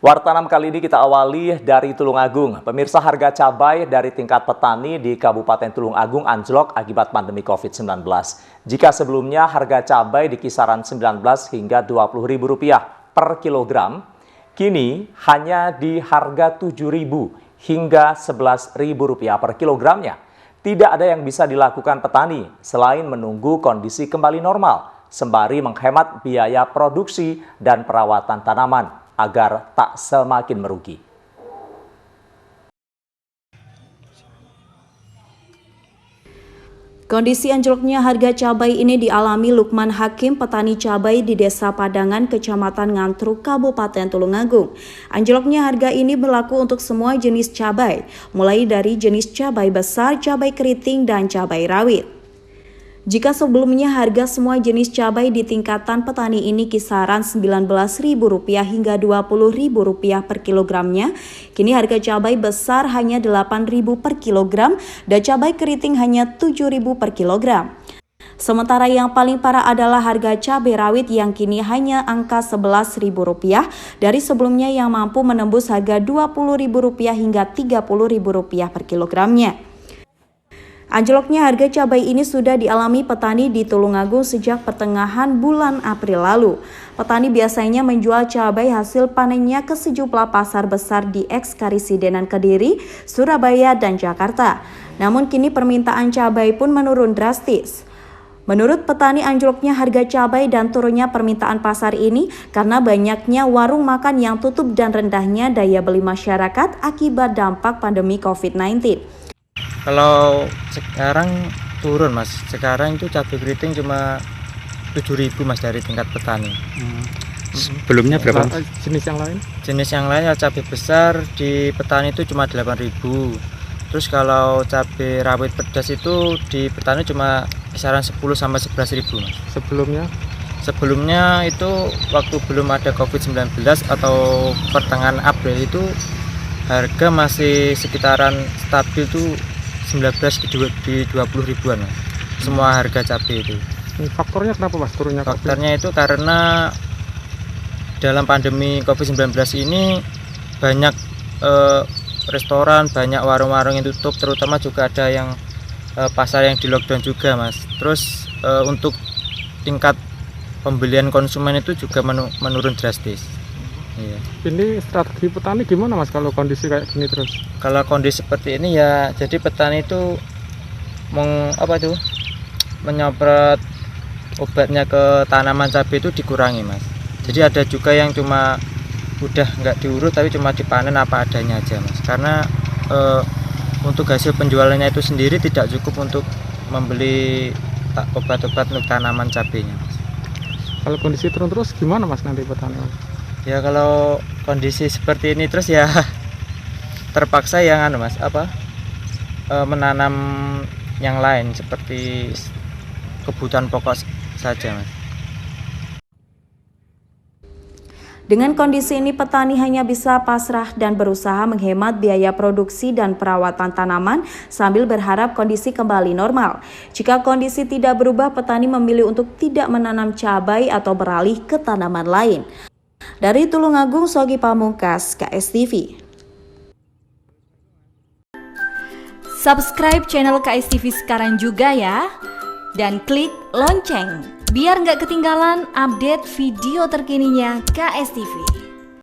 Wartanam kali ini kita awali dari Tulungagung. Pemirsa, harga cabai dari tingkat petani di Kabupaten Tulungagung anjlok akibat pandemi COVID-19. Jika sebelumnya harga cabai di kisaran Rp19 hingga Rp20.000 per kilogram, kini hanya di harga Rp7.000 hingga Rp11.000 per kilogramnya. Tidak ada yang bisa dilakukan petani selain menunggu kondisi kembali normal, sembari menghemat biaya produksi dan perawatan tanaman agar tak semakin merugi. Kondisi anjloknya harga cabai ini dialami Lukman Hakim, petani cabai di Desa Padangan, Kecamatan Ngantruk, Kabupaten Tulungagung. Anjloknya harga ini berlaku untuk semua jenis cabai, mulai dari jenis cabai besar, cabai keriting, dan cabai rawit. Jika sebelumnya harga semua jenis cabai di tingkatan petani ini kisaran Rp19.000 hingga Rp20.000 per kilogramnya, kini harga cabai besar hanya Rp8.000 per kilogram dan cabai keriting hanya Rp7.000 per kilogram. Sementara yang paling parah adalah harga cabai rawit yang kini hanya angka Rp11.000 dari sebelumnya yang mampu menembus harga Rp20.000 hingga Rp30.000 per kilogramnya. Anjloknya harga cabai ini sudah dialami petani di Tulungagung sejak pertengahan bulan April lalu. Petani biasanya menjual cabai hasil panennya ke sejumlah pasar besar di Eks-Karisidenan Kediri, Surabaya, dan Jakarta. Namun kini permintaan cabai pun menurun drastis. Menurut petani, anjloknya harga cabai dan turunnya permintaan pasar ini karena banyaknya warung makan yang tutup dan rendahnya daya beli masyarakat akibat dampak pandemi COVID-19. Kalau sekarang turun mas, sekarang itu cabai keriting cuma Rp7.000 mas dari tingkat petani. Sebelumnya berapa jenis yang lain? Jenis yang lain ya cabai besar di petani itu cuma Rp8.000. Terus kalau cabai rawit pedas itu di petani cuma kisaran Rp10 sampai Rp11.000 mas. Sebelumnya itu waktu belum ada COVID-19 atau pertengahan April itu harga masih sekitaran stabil tuh 19 di 20 ribuan mas. Semua harga cabai itu. Faktornya kenapa mas turunnya? Faktornya itu karena dalam pandemi COVID-19 ini banyak restoran, banyak warung-warung yang tutup, terutama juga ada yang pasar yang di lockdown juga mas. Terus untuk tingkat pembelian konsumen itu juga menurun drastis. Iya. Ini strategi petani gimana mas kalau kondisi kayak gini terus? Kalau kondisi seperti ini ya, jadi petani itu menyemprot obatnya ke tanaman cabai itu dikurangi mas. Jadi ada juga yang cuma udah nggak diurut tapi cuma dipanen apa adanya aja mas. Karena untuk hasil penjualannya itu sendiri tidak cukup untuk membeli obat-obat untuk tanaman cabainya mas. Kalau kondisi turun terus gimana mas nanti petani? Ya kalau kondisi seperti ini terus ya terpaksa yang menanam yang lain seperti kebutuhan pokok saja mas. Dengan kondisi ini petani hanya bisa pasrah dan berusaha menghemat biaya produksi dan perawatan tanaman sambil berharap kondisi kembali normal. Jika kondisi tidak berubah, petani memilih untuk tidak menanam cabai atau beralih ke tanaman lain. Dari Tulungagung, Sogi Pamungkas, KSTV. Subscribe channel KSTV sekarang juga ya. Dan klik lonceng, biar nggak ketinggalan update video terkininya KSTV.